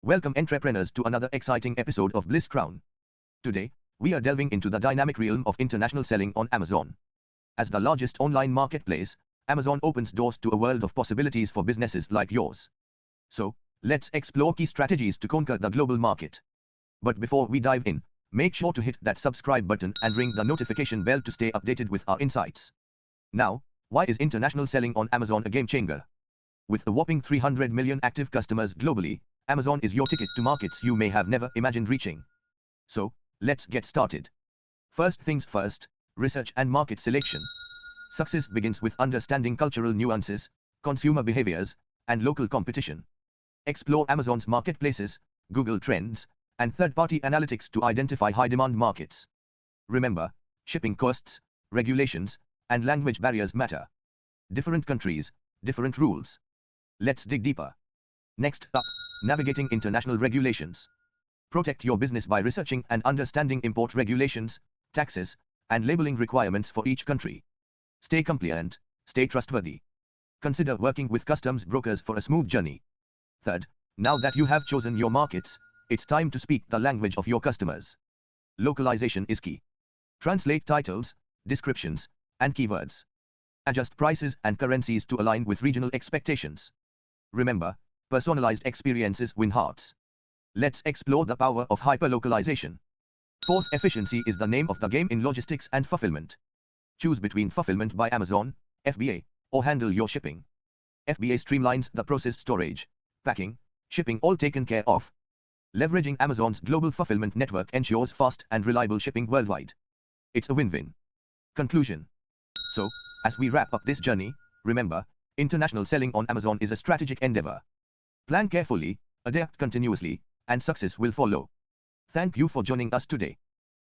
Welcome entrepreneurs to another exciting episode of Bliss Crown. Today, we are delving into the dynamic realm of international selling on Amazon. As the largest online marketplace, Amazon opens doors to a world of possibilities for businesses like yours. So, let's explore key strategies to conquer the global market. But before we dive in, make sure to hit that subscribe button and ring the notification bell to stay updated with our insights. Now, why is international selling on Amazon a game changer? With a whopping 300 million active customers globally, Amazon is your ticket to markets you may have never imagined reaching. So, let's get started. First things first, research and market selection. Success begins with understanding cultural nuances, consumer behaviors, and local competition. Explore Amazon's marketplaces, Google Trends, and third-party analytics to identify high-demand markets. Remember, shipping costs, regulations, and language barriers matter. Different countries, different rules. Let's dig deeper. Next up, navigating international regulations. Protect your business by researching and understanding import regulations, taxes, and labeling requirements for each country. Stay compliant, stay trustworthy. Consider working with customs brokers for a smooth journey. Third, now that you have chosen your markets, it's time to speak the language of your customers. Localization is key. Translate titles, descriptions, and keywords. Adjust prices and currencies to align with regional expectations. Remember, personalized experiences win hearts. Let's explore the power of hyperlocalization. Fourth, efficiency is the name of the game in logistics and fulfillment. Choose between Fulfillment by Amazon, FBA, or handle your shipping. FBA streamlines the process, storage, packing, shipping all taken care of. Leveraging Amazon's global fulfillment network ensures fast and reliable shipping worldwide. It's a win-win. Conclusion. So, as we wrap up this journey, remember, international selling on Amazon is a strategic endeavor. Plan carefully, adapt continuously, and success will follow. Thank you for joining us today.